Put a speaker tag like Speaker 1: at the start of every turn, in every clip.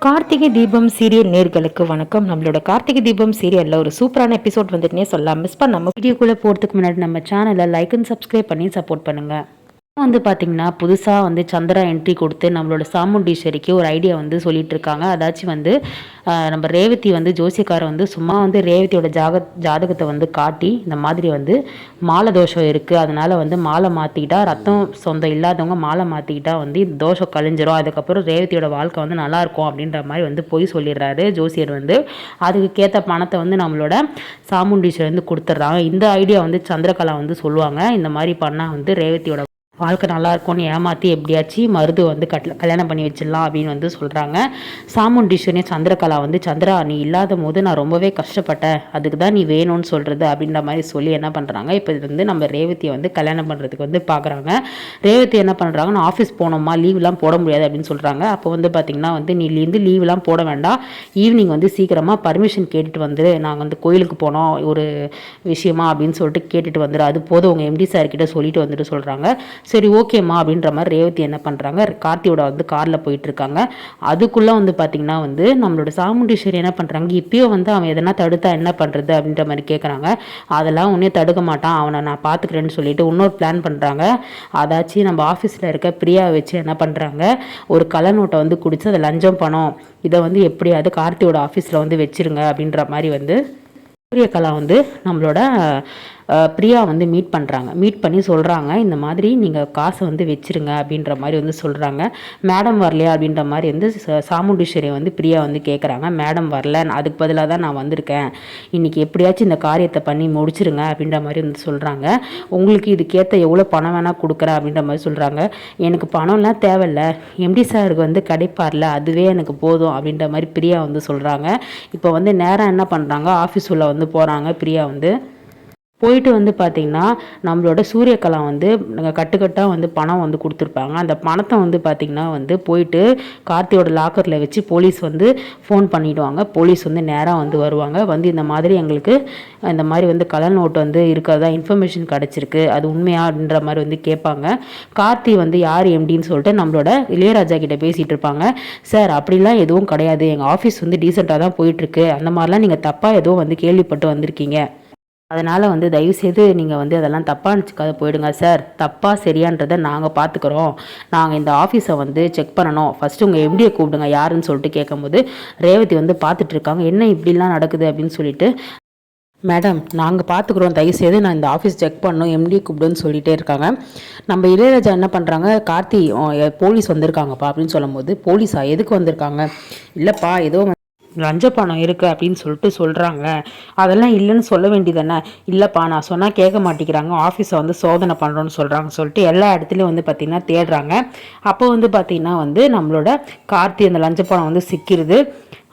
Speaker 1: Karthigai Deepam serial நேர்களுக்கு வணக்கம். நம்மளோட கார்த்திகை தீபம் சீரியல்ல ஒரு சூப்பரான எபிசோட் வந்துட்டுனே சொல்லலாம். மிஸ் பண்ணாம வீடியோக்குள்ள போறதுக்கு முன்னாடி நம்ம சேனலை லைக் அண்ட் சப்ஸ்கிரைப் பண்ணி சப்போர்ட் பண்ணுங்க. பார்த்தீங்கன்னா புதுசாக சந்திரா என்ட்ரி கொடுத்து நம்மளோட சாமுண்டீஸ்வரிக்கு ஒரு ஐடியா சொல்லிட்டு இருக்காங்க. அதாச்சும் நம்ம ரேவதி ஜோசியக்காரை சும்மா ரேவதியோட ஜாதகத்தை காட்டி இந்த மாதிரி மாலை தோஷம் இருக்குது, அதனால மாலை மாற்றிக்கிட்டா ரத்தம் சொந்தம் இல்லாதவங்க மாலை மாற்றிக்கிட்டா இந்த தோஷம் கழிஞ்சிரும், அதுக்கப்புறம் ரேவதியோட வாழ்க்கை நல்லாயிருக்கும் அப்படின்ற மாதிரி பொய் சொல்லிடுறாரு ஜோசியர். அதுக்கேற்ற பணத்தை நம்மளோட சாமுண்டீஸ்வரி கொடுத்துட்றாங்க. இந்த ஐடியா சந்திரகலா சொல்லுவாங்க. இந்த மாதிரி பண்ணால் ரேவதியோட வாழ்க்கை நல்லா இருக்கும்னு ஏமாற்றி எப்படியாச்சும் மருது கல்யாணம் பண்ணி வச்சிடலாம் அப்படின்னு சொல்கிறாங்க. சாமுண்டீஸ்வரி சந்திரகலா சந்திரா நீ இல்லாத போது நான் ரொம்பவே கஷ்டப்பட்டேன், அதுக்கு தான் நீ வேணும்னு சொல்கிறது அப்படின்ற மாதிரி சொல்லி என்ன பண்ணுறாங்க. இப்போ இது நம்ம ரேவதியை கல்யாணம் பண்ணுறதுக்கு பார்க்குறாங்க. ரேவதி என்ன பண்ணுறாங்க, நான் ஆஃபீஸ் போனோம்மா லீவ்லாம் போட முடியாது அப்படின்னு சொல்கிறாங்க. அப்போ பார்த்திங்கன்னா நீ லீவ்லாம் போட வேண்டாம், ஈவினிங் சீக்கிரமாக பர்மிஷன் கேட்டுட்டு வந்துரு, நாங்கள் கோயிலுக்கு போனோம் ஒரு விஷயமா அப்படின்னு சொல்லிட்டு கேட்டுட்டு வந்துடு, அது போதும் உங்கள் எம்டி சார்கிட்ட சொல்லிட்டு வந்துட்டு சொல்கிறாங்க. சரி ஓகேம்மா அப்படின்ற மாதிரி ரேவதி என்ன பண்ணுறாங்க, கார்த்தியோட காரில் போயிட்டுருக்காங்க. அதுக்குள்ளே பார்த்திங்கன்னா நம்மளோட சாமுண்டீஸ்வரி என்ன பண்ணுறாங்க, இப்போயோ அவன் எதனா தடுத்தா என்ன பண்ணுறது அப்படின்ற மாதிரி கேட்குறாங்க. அதெல்லாம் ஒன்றே தடுக்க மாட்டான், அவனை நான் பார்த்துக்கிறேன்னு சொல்லிட்டு இன்னொரு பிளான் பண்ணுறாங்க. அதாச்சும் நம்ம ஆஃபீஸில் இருக்க பிரியாவை வச்சு என்ன பண்ணுறாங்க, ஒரு கள்ள நோட்டை குடிச்சு அதை லஞ்சம் பணம் இதை எப்படியாவது கார்த்தியோட ஆஃபீஸில் வச்சிருங்க அப்படின்ற மாதிரி சூரியகலா நம்மளோட பிரியா மீட் பண்ணுறாங்க. மீட் பண்ணி சொல்கிறாங்க, இந்த மாதிரி நீங்கள் காசை வச்சிருங்க அப்படின்ற மாதிரி சொல்கிறாங்க. மேடம் வரலையா அப்படின்ற மாதிரி சாமுண்டீஸ்வரி பிரியா கேட்குறாங்க. மேடம் வரல, அதுக்கு பதிலாக தான் நான் வந்திருக்கேன், இன்றைக்கி எப்படியாச்சும் இந்த காரியத்தை பண்ணி முடிச்சிருங்க அப்படின்ற மாதிரி சொல்கிறாங்க. உங்களுக்கு இதுக்கேற்ற எவ்வளோ பணம் வேணால் கொடுக்குறேன் அப்படின்ற மாதிரி சொல்கிறாங்க. எனக்கு பணம்லாம் தேவையில்லை, எம்டி சாருக்கு கிடைப்பார்ல அதுவே எனக்கு போதும் அப்படின்ற மாதிரி பிரியா சொல்கிறாங்க. இப்போ நேரம் என்ன பண்ணுறாங்க, ஆஃபீஸ் உள்ள போகிறாங்க. பிரியா போயிட்டு பார்த்திங்கன்னா நம்மளோட சூரியகலா கட்டுக்கட்டாக பணம் கொடுத்துருப்பாங்க. அந்த பணத்தை பார்த்திங்கன்னா போயிட்டு கார்த்தியோட லாக்கரில் வச்சு போலீஸ் ஃபோன் பண்ணிவிடுவாங்க. போலீஸ் நேராக வருவாங்க. இந்த மாதிரி எங்களுக்கு இந்த மாதிரி கள்ள நோட்டு இருக்கிறதா இன்ஃபர்மேஷன் கிடச்சிருக்கு, அது உண்மையா அப்படின்ற மாதிரி கேட்பாங்க. கார்த்தி யார் எம்டின்னு சொல்லிட்டு நம்மளோட இளையராஜா கிட்ட பேசிகிட்டு இருப்பாங்க. சார் அப்படிலாம் எதுவும் கிடையாது, எங்கள் ஆஃபீஸ் டீசெண்டாக தான் போயிட்டுருக்கு, அந்த மாதிரிலாம் நீங்கள் தப்பாக எதுவும் கேள்விப்பட்டு வந்திருக்கீங்க, அதனால் தயவுசெய்து நீங்கள் அதெல்லாம் தப்பாக நினச்சிக்காத போயிடுங்க சார், தப்பாக சரியான்றதை நாங்கள் பார்த்துக்குறோம், நாங்கள் இந்த ஆஃபீஸை செக் பண்ணணும், ஃபஸ்ட்டு உங்கள் எம்டியை கூப்பிடுங்க யாருன்னு சொல்லிட்டு கேட்கும்போது ரேவதி பார்த்துட்ருக்காங்க. என்ன இப்படிலாம் நடக்குது அப்படின்னு சொல்லிட்டு, மேடம் நாங்கள் பார்த்துக்குறோம், தயவுசெய்து நான் இந்த ஆஃபீஸ் செக் பண்ணணும், எம்டியை கூப்பிடுன்னு சொல்லிகிட்டே இருக்காங்க. நம்ம இளையராஜா என்ன பண்ணுறாங்க, கார்த்தி போலீஸ் வந்திருக்காங்கப்பா அப்படின்னு சொல்லும்போது, போலீஸா எதுக்கு வந்திருக்காங்க, இல்லைப்பா ஏதோ லஞ்ச பணம் இருக்குது அப்படின்னு சொல்கிறாங்க, அதெல்லாம் இல்லைன்னு சொல்ல வேண்டியதானே, இல்லைப்பா நான் சொன்னால் கேட்க மாட்டேங்கிறாங்க, ஆஃபீஸை சோதனை பண்ணுறோன்னு சொல்லிட்டு எல்லா இடத்துலையும் பார்த்திங்கன்னா தேடுறாங்க. அப்போ பார்த்திங்கன்னா நம்மளோட கார்த்தி அந்த லஞ்ச பணம் சிக்கிடுது.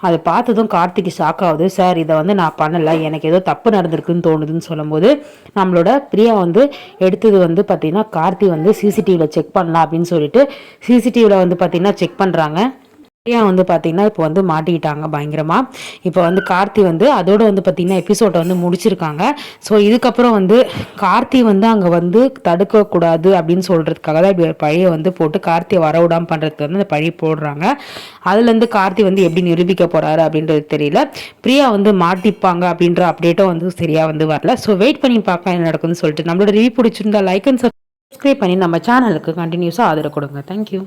Speaker 1: அதை பார்த்ததும் கார்த்திக்கு ஷாக் ஆகுது. சார் இதை நான் பண்ணலை, எனக்கு ஏதோ தப்பு நடந்திருக்குன்னு தோணுதுன்னு சொல்லும்போது நம்மளோட பிரியா எடுத்தது பார்த்திங்கன்னா கார்த்தி சிசிடிவியில் செக் பண்ணலாம் அப்படின்னு சொல்லிட்டு சிசிடிவியில் பார்த்திங்கன்னா செக் பண்ணுறாங்க. பார்த்தீங்கன்னா இப்போ மாட்டிக்கிட்டாங்க பயங்கரமாக. இப்போ கார்த்தி அதோட பார்த்தீங்கன்னா எபிசோடை முடிச்சிருக்காங்க. ஸோ இதுக்கப்புறம் கார்த்தி அங்கே தடுக்கக்கூடாது அப்படின்னு சொல்கிறதுக்காக தான் இப்படி ஒரு பழியை போட்டு கார்த்தியை வரவிடாமல் பண்ணுறதுக்கு அந்த பழி போடுறாங்க. அதுலேருந்து கார்த்தி எப்படி நிரூபிக்க போகிறாரு அப்படின்றது தெரியல. பிரியா மாட்டிப்பாங்க அப்படின்ற அப்டேட்டும் சரியாக வரல. ஸோ வெயிட் பண்ணி பார்க்கலாம் என்ன நடக்குதுன்னு சொல்லிட்டு நம்மளோட ரிவ்யூ பிடிச்சிருந்தா லைக் அண்ட் சப்ஸ்கிரைப் பண்ணி நம்ம சேனலுக்கு கண்டினியூஸாக ஆதரவு கொடுங்க. தேங்க்யூ.